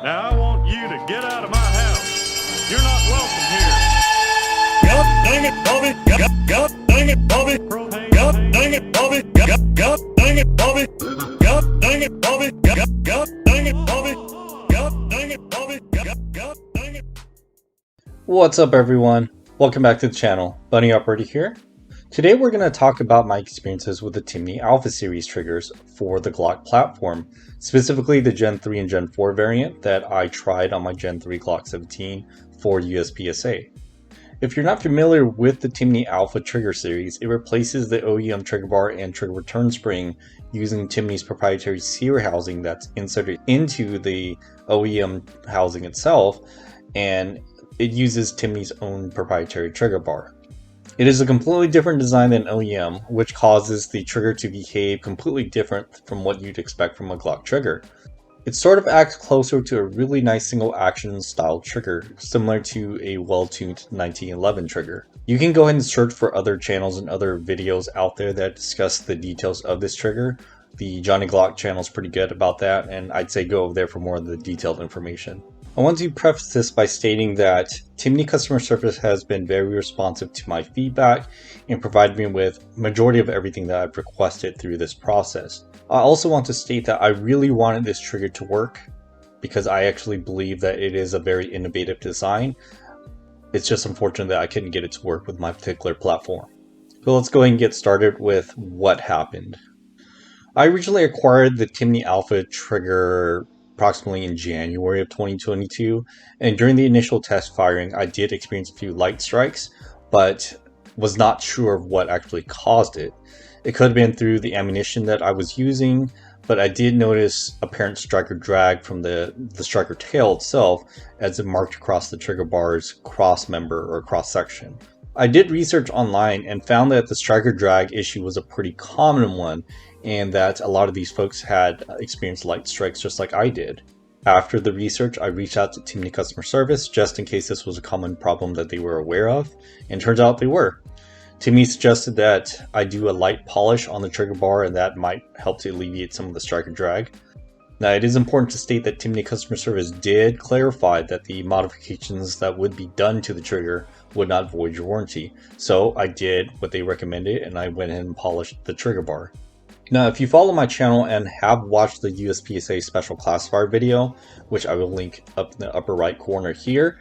Now I want you to get out of my house. You're not welcome here. God dang it, Bobby. God dang it, Bobby. God dang it, Bobby. God dang it, Bobby. God dang it, Bobby. God dang it, Bobby. God dang it, Bobby. God dang it. What's up, everyone? Welcome back to the channel. Bunny Operator here. Today we're going to talk about my experiences with the Timney Alpha series triggers for the Glock platform, specifically the Gen 3 and Gen 4 variant that I tried on my Gen 3 Glock 17 for USPSA. If you're not familiar with the Timney Alpha trigger series, it replaces the OEM trigger bar and trigger return spring using Timney's proprietary sear housing that's inserted into the OEM housing itself, and it uses Timney's own proprietary trigger bar. It is a completely different design than OEM, which causes the trigger to behave completely different from what you'd expect from a Glock trigger. It sort of acts closer to a really nice single action style trigger, similar to a well-tuned 1911 trigger. You can go ahead and search for other channels and other videos out there that discuss the details of this trigger. The Johnny Glock channel is pretty good about that, and I'd say go over there for more of the detailed information. I want to preface this by stating that Timney customer service has been very responsive to my feedback and provided me with majority of everything that I've requested through this process. I also want to state that I really wanted this trigger to work because I actually believe that it is a very innovative design. It's just unfortunate that I couldn't get it to work with my particular platform. So let's go ahead and get started with what happened. I originally acquired the Timney Alpha trigger approximately in January of 2022, and during the initial test firing I did experience a few light strikes, but was not sure of what actually caused it. It could have been through the ammunition that I was using, but I did notice apparent striker drag from the striker tail itself as it marked across the trigger bar's cross member or cross section. I did research online and found that the striker drag issue was a pretty common one, and that a lot of these folks had experienced light strikes just like I did. After the research, I reached out to Timney customer service just in case this was a common problem that they were aware of, and turns out they were. Timney suggested that I do a light polish on the trigger bar, and that might help to alleviate some of the striker drag. Now, it is important to state that Timney customer service did clarify that the modifications that would be done to the trigger would not void your warranty. So I did what they recommended, and I went ahead and polished the trigger bar. Now, if you follow my channel and have watched the USPSA special classifier video, which I will link up in the upper right corner here,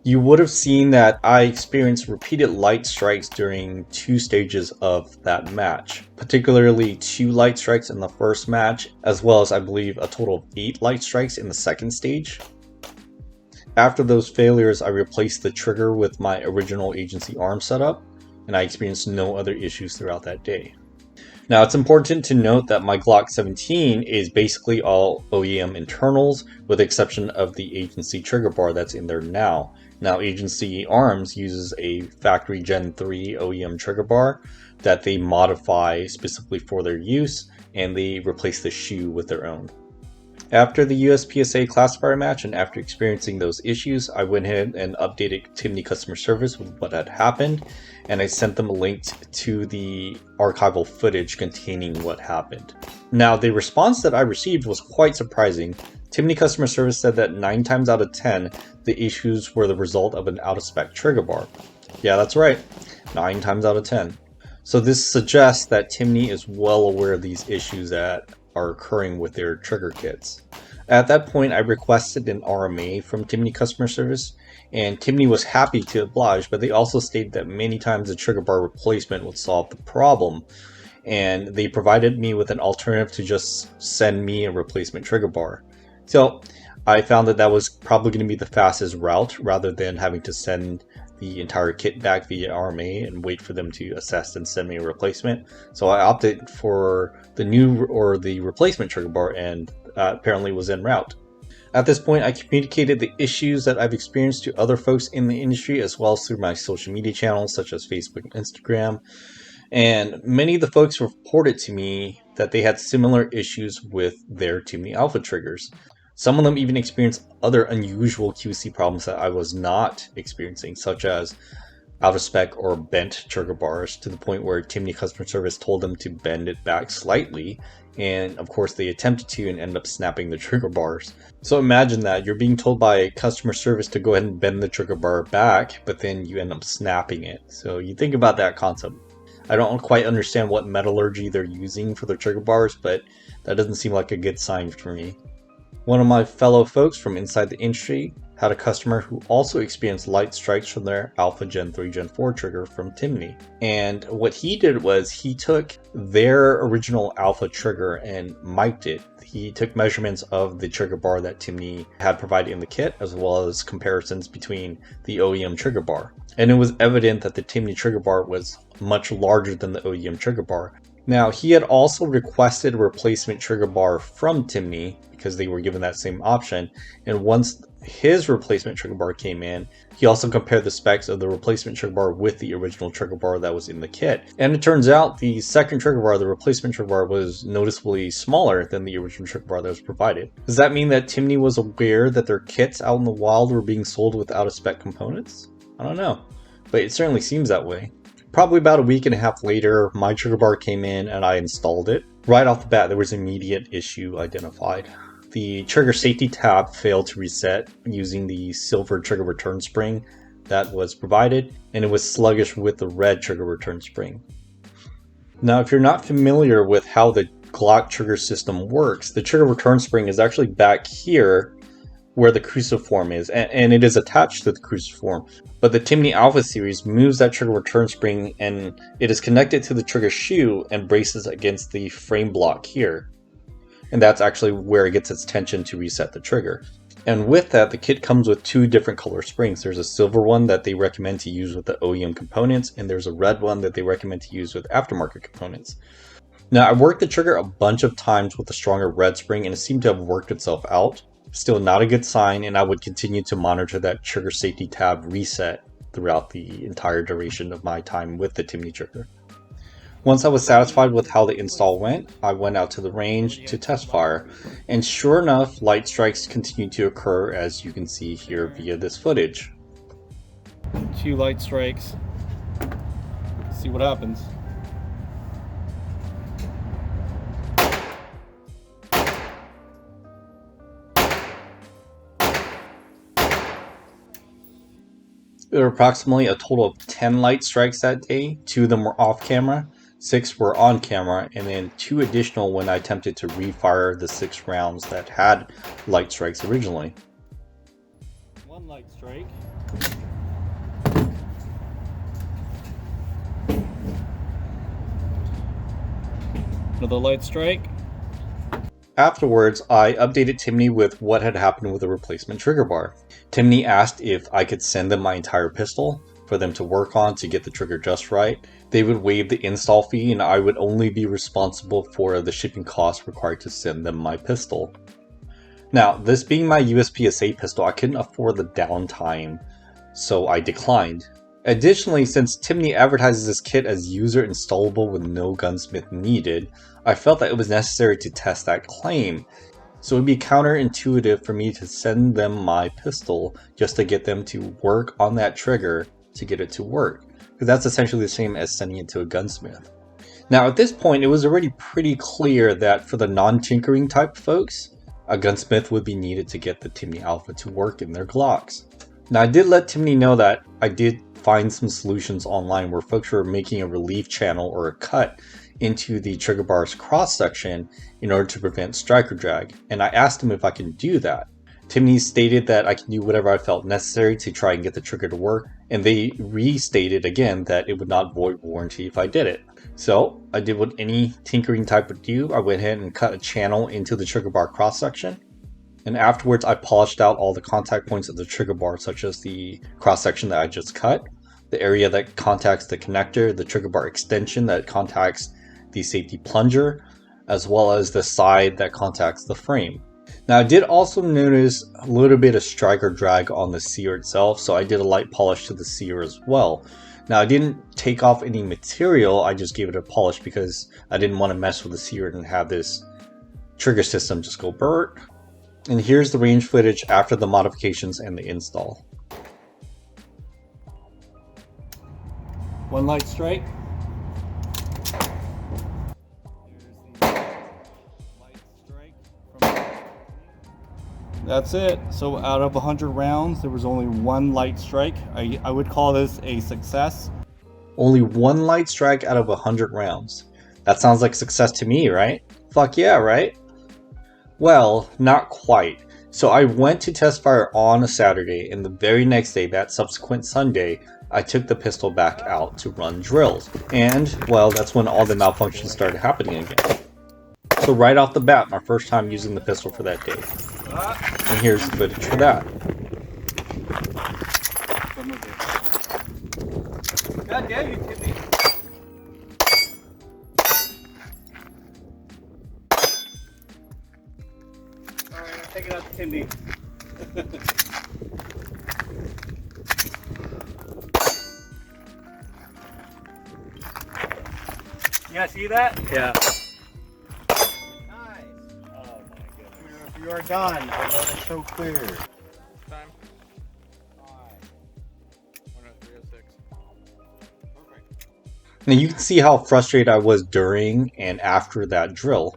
you would have seen that I experienced repeated light strikes during 2 stages of that match, particularly 2 light strikes in the first match, as well as I believe a total of 8 light strikes in the second stage. After those failures, I replaced the trigger with my original agency arm setup, and I experienced no other issues throughout that day. Now, it's important to note that my Glock 17 is basically all OEM internals, with the exception of the agency trigger bar that's in there now. Now, Agency Arms uses a factory Gen 3 OEM trigger bar that they modify specifically for their use, and they replace the shoe with their own. After the USPSA classifier match and after experiencing those issues, I went ahead and updated Timney customer service with what had happened, and I sent them a link to the archival footage containing what happened. Now, the response that I received was quite surprising. Timney customer service said that 9 times out of 10, the issues were the result of an out-of-spec trigger bar. Yeah, that's right, 9 times out of 10. So this suggests that Timney is well aware of these issues that are occurring with their trigger kits. At that point, I requested an RMA from Timney customer service, and Timney was happy to oblige, but they also stated that many times the trigger bar replacement would solve the problem, and they provided me with an alternative to just send me a replacement trigger bar. So I found that that was probably going to be the fastest route rather than having to send the entire kit back via RMA and wait for them to assess and send me a replacement. So I opted for the new or the replacement trigger bar, and apparently was en route. At this point, I communicated the issues that I've experienced to other folks in the industry, as well as through my social media channels such as Facebook and Instagram. And many of the folks reported to me that they had similar issues with their Timney Alpha triggers. Some of them even experienced other unusual QC problems that I was not experiencing, such as out of spec or bent trigger bars, to the point where Timney customer service told them to bend it back slightly, and of course they attempted to and ended up snapping the trigger bars. So imagine that, you're being told by customer service to go ahead and bend the trigger bar back, but then you end up snapping it. So you think about that concept. I don't quite understand what metallurgy they're using for their trigger bars, but that doesn't seem like a good sign for me. One of my fellow folks from inside the industry had a customer who also experienced light strikes from their Alpha Gen 3 Gen 4 trigger from Timney. And what he did was he took their original Alpha trigger and mic'd it. He took measurements of the trigger bar that Timney had provided in the kit, as well as comparisons between the OEM trigger bar. And it was evident that the Timney trigger bar was much larger than the OEM trigger bar. Now, he had also requested a replacement trigger bar from Timney because they were given that same option. And once his replacement trigger bar came in, he also compared the specs of the replacement trigger bar with the original trigger bar that was in the kit. And it turns out the second trigger bar, the replacement trigger bar, was noticeably smaller than the original trigger bar that was provided. Does that mean that Timney was aware that their kits out in the wild were being sold with out of spec components? I don't know, but it certainly seems that way. Probably about a week and a half later, my trigger bar came in and I installed it. Right off the bat, there was an immediate issue identified. The trigger safety tab failed to reset using the silver trigger return spring that was provided, and it was sluggish with the red trigger return spring. Now, if you're not familiar with how the Glock trigger system works, the trigger return spring is actually back here where the cruciform is, and it is attached to the cruciform. But the Timney Alpha series moves that trigger return spring and it is connected to the trigger shoe and braces against the frame block here. And that's actually where it gets its tension to reset the trigger. And with that, the kit comes with two different color springs. There's a silver one that they recommend to use with the OEM components, and there's a red one that they recommend to use with aftermarket components. Now, I worked the trigger a bunch of times with the stronger red spring, and it seemed to have worked itself out. Still not a good sign, and I would continue to monitor that trigger safety tab reset throughout the entire duration of my time with the Timney trigger. Once I was satisfied with how the install went, I went out to the range to test fire, and sure enough, light strikes continued to occur, as you can see here via this footage. 2 light strikes. See what happens. There were approximately a total of 10 light strikes that day. 2 of them were off camera, 6 were on camera, and then 2 additional when I attempted to refire the 6 rounds that had light strikes originally. 1 light strike. Another light strike. Afterwards, I updated Timney with what had happened with the replacement trigger bar. Timney asked if I could send them my entire pistol for them to work on to get the trigger just right. They would waive the install fee and I would only be responsible for the shipping costs required to send them my pistol. Now, this being my USPSA pistol, I couldn't afford the downtime, so I declined. Additionally, since Timney advertises this kit as user installable with no gunsmith needed, I felt that it was necessary to test that claim. So it would be counterintuitive for me to send them my pistol just to get them to work on that trigger to get it to work, because that's essentially the same as sending it to a gunsmith. Now at this point, it was already pretty clear that for the non-tinkering type folks, a gunsmith would be needed to get the Timney Alpha to work in their Glocks. Now I did let Timney know that I did find some solutions online where folks were making a relief channel or a cut into the trigger bar's cross section in order to prevent striker drag, and I asked him if I can do that. Timney stated that I can do whatever I felt necessary to try and get the trigger to work, and they restated again that it would not void warranty if I did it. So I did what any tinkering type would do. I went ahead and cut a channel into the trigger bar cross section, and afterwards I polished out all the contact points of the trigger bar, such as the cross section that I just cut, the area that contacts the connector, the trigger bar extension that contacts the safety plunger, as well as the side that contacts the frame. Now I did also notice a little bit of striker drag on the sear itself, so I did a light polish to the sear as well. Now I didn't take off any material, I just gave it a polish because I didn't want to mess with the sear and have this trigger system just go burnt. And here's the range footage after the modifications and the install. One light strike. That's it. So out of 100 rounds, there was only one light strike. I would call this a success. Only one light strike out of 100 rounds. That sounds like success to me, right? Fuck yeah, right? Well, not quite. So I went to test fire on a Saturday, and the very next day, that subsequent Sunday, I took the pistol back out to run drills. And, well, that's when all the malfunctions started happening again. So right off the bat, my first time using the pistol for that day. And here's the footage for that. God damn you, Timney. Alright, take it out to Timney. You guys see that? Yeah. Nice. Oh my goodness. You are done. The road is so clear. Time. 103:06. Perfect. Now you can see how frustrated I was during and after that drill.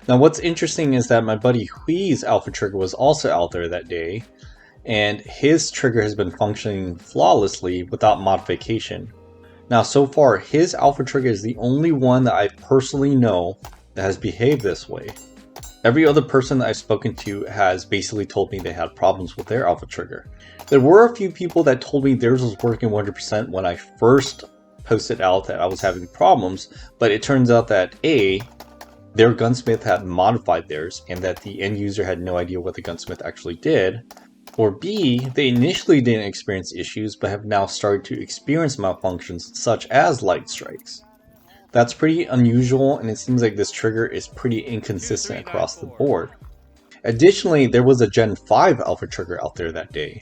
Now what's interesting is that my buddy Hui's alpha trigger was also out there that day, and his trigger has been functioning flawlessly without modification. Now so far, his alpha trigger is the only one that I personally know that has behaved this way. Every other person that I've spoken to has basically told me they had problems with their alpha trigger. There were a few people that told me theirs was working 100% when I first posted out that I was having problems, but it turns out that A, their gunsmith had modified theirs and that the end user had no idea what the gunsmith actually did, or B, they initially didn't experience issues but have now started to experience malfunctions such as light strikes. That's pretty unusual, and it seems like this trigger is pretty inconsistent across the board. Additionally, there was a Gen 5 alpha trigger out there that day,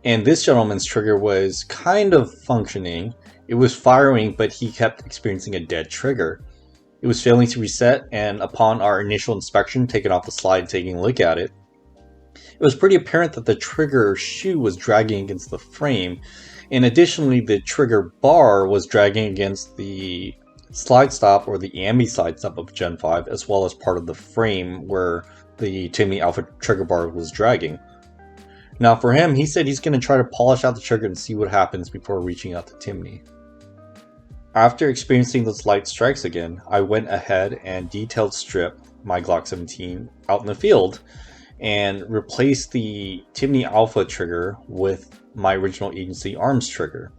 and this gentleman's trigger was kind of functioning. It was firing, but he kept experiencing a dead trigger. It was failing to reset, and upon our initial inspection, taking off the slide and taking a look at it, it was pretty apparent that the trigger shoe was dragging against the frame, and additionally the trigger bar was dragging against the slide stop or the ambi slide stop of Gen 5, as well as part of the frame where the Timney Alpha trigger bar was dragging. Now for him, he said he's going to try to polish out the trigger and see what happens before reaching out to Timney. After experiencing those light strikes again, I went ahead and detailed stripped my Glock 17 out in the field and replaced the Timney Alpha trigger with my original Agency Arms trigger.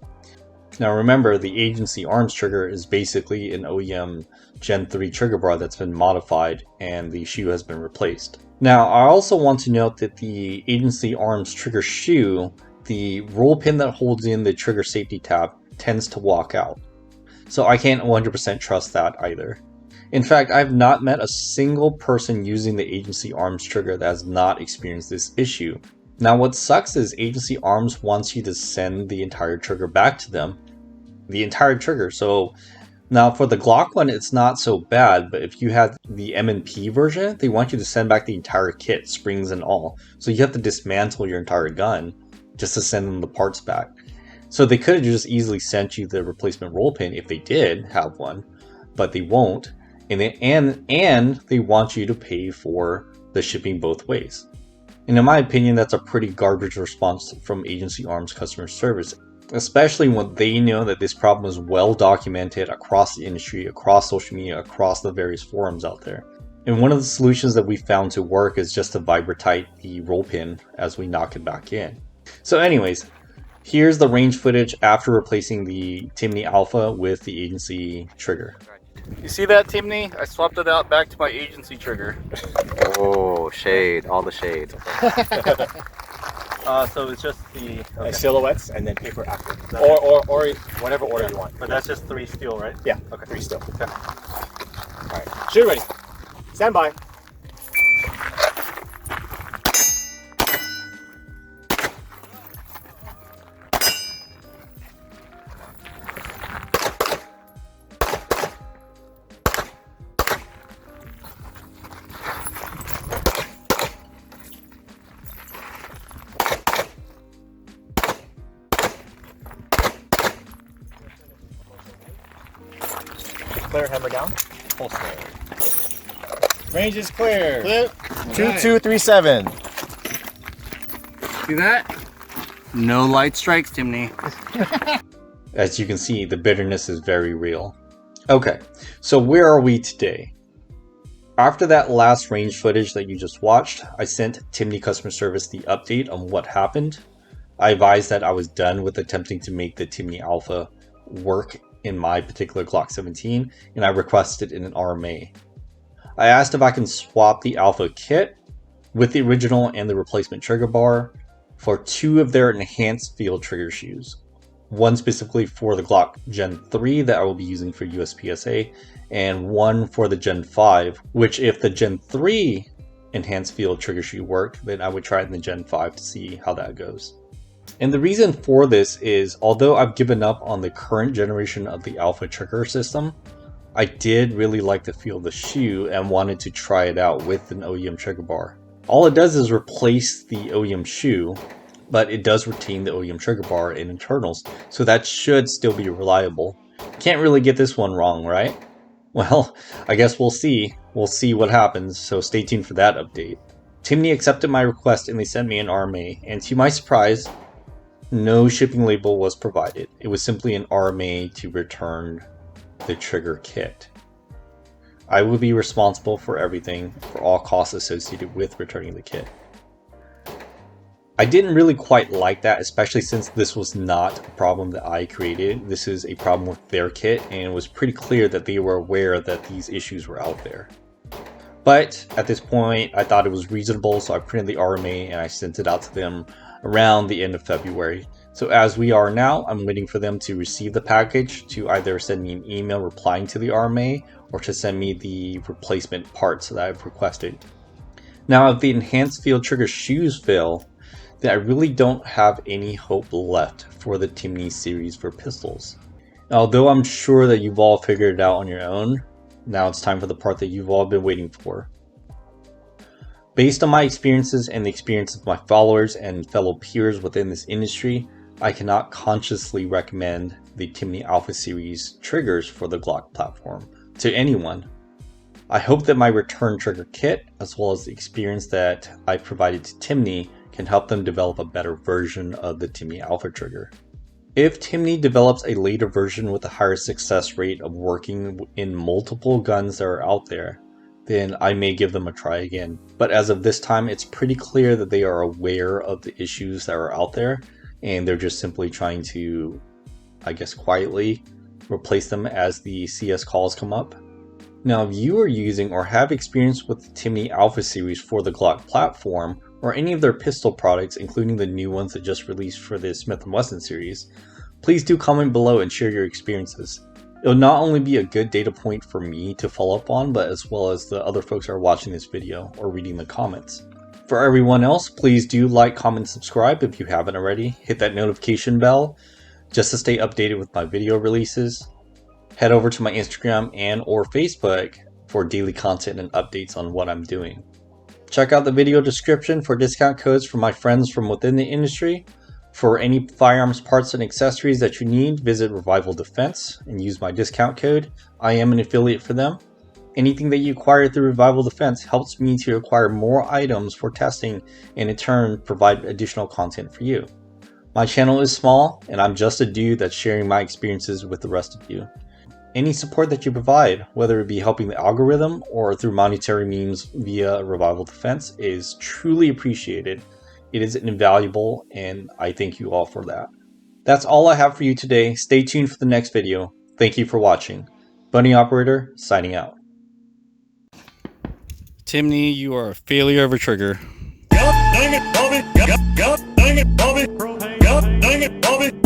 Now remember, the Agency Arms trigger is basically an OEM Gen 3 trigger bar that's been modified and the shoe has been replaced. Now I also want to note that the Agency Arms trigger shoe, the roll pin that holds in the trigger safety tab tends to walk out. So I can't 100% trust that either. In fact, I've not met a single person using the Agency Arms trigger that has not experienced this issue. Now what sucks is Agency Arms wants you to send the entire trigger back to them. The entire trigger. So now for the Glock one, it's not so bad, but if you have the M&P version, they want you to send back the entire kit, springs and all. So you have to dismantle your entire gun just to send them the parts back. So they could have just easily sent you the replacement roll pin if they did have one, but they won't. And they want you to pay for the shipping both ways. And in my opinion, that's a pretty garbage response from Agency Arms customer service, especially when they know that this problem is well documented across the industry, across social media, across the various forums out there. And one of the solutions that we found to work is just to vibratight the roll pin as we knock it back in. So anyways, here's the range footage after replacing the Timney Alpha with the Agency trigger. You see that, Timney? I swapped it out back to my Agency trigger. Oh, shade. All the shade. So it's just the Silhouettes and then paper after. Or whatever order you want. But that's just 3 steel, right? Yeah. Okay. 3 still. Okay. Alright. Shoot ready. Stand by. holster, hammer down. Holster. Range is clear. Clip. 2237. See that? No light strikes, Timney. As you can see, the bitterness is very real. Okay, so where are we today? After that last range footage that you just watched, I sent Timney customer service the update on what happened. I advised that I was done with attempting to make the Timney Alpha work in my particular Glock 17, and I requested an RMA. I asked if I can swap the Alpha kit with the original and the replacement trigger bar for 2 of their enhanced field trigger shoes. One specifically for the Glock Gen 3 that I will be using for USPSA, and one for the Gen 5, which if the Gen 3 enhanced field trigger shoe worked, then I would try it in the Gen 5 to see how that goes. And the reason for this is, although I've given up on the current generation of the Alpha trigger system, I did really like the feel of the shoe and wanted to try it out with an OEM trigger bar. All it does is replace the OEM shoe, but it does retain the OEM trigger bar and internals, so that should still be reliable. Can't really get this one wrong, right? Well, I guess we'll see. We'll see what happens, so stay tuned for that update. Timney accepted my request and they sent me an RMA, and to my surprise, no shipping label was provided. It was simply an RMA to return the trigger kit. I will be responsible for everything, for all costs associated with returning the kit. I didn't really quite like that, especially since this was not a problem that I created. This is a problem with their kit, and it was pretty clear that they were aware that these issues were out there. But at this point, I thought it was reasonable, so I printed the RMA and I sent it out to them around the end of February. So as we are now, I'm waiting for them to receive the package, to either send me an email replying to the RMA, or to send me the replacement parts that I've requested. Now, if the enhanced field trigger shoes fail, then I really don't have any hope left for the Timney series for pistols. Although I'm sure that you've all figured it out on your own, now it's time for the part that you've all been waiting for. Based on my experiences and the experience of my followers and fellow peers within this industry, I cannot consciously recommend the Timney Alpha series triggers for the Glock platform to anyone. I hope that my return trigger kit, as well as the experience that I provided to Timney, can help them develop a better version of the Timney Alpha trigger. If Timney develops a later version with a higher success rate of working in multiple guns that are out there, then I may give them a try again. But as of this time, it's pretty clear that they are aware of the issues that are out there, and they're just simply trying to, I guess, quietly replace them as the CS calls come up. Now, if you are using or have experience with the Timney Alpha series for the Glock platform, or any of their pistol products, including the new ones that just released for the Smith & Wesson series, please do comment below and share your experiences. It'll not only be a good data point for me to follow up on, but as well as the other folks that are watching this video or reading the comments. For everyone else, please do like, comment, subscribe if you haven't already. Hit that notification bell just to stay updated with my video releases. Head over to my Instagram and or Facebook for daily content and updates on what I'm doing. Check out the video description for discount codes from my friends from within the industry. For any firearms parts and accessories that you need, visit Revival Defense and use my discount code. I am an affiliate for them. Anything that you acquire through Revival Defense helps me to acquire more items for testing and in turn provide additional content for you. My channel is small and I'm just a dude that's sharing my experiences with the rest of you. Any support that you provide, whether it be helping the algorithm or through monetary means via Revival Defense, is truly appreciated. It is invaluable and I thank you all for that. That's all I have for you today. Stay tuned for the next video. Thank you for watching. Bunny Operator signing out. Timney, you are a failure of a trigger. God dang it, Bobby. God dang it, Bobby. God dang it, Bobby.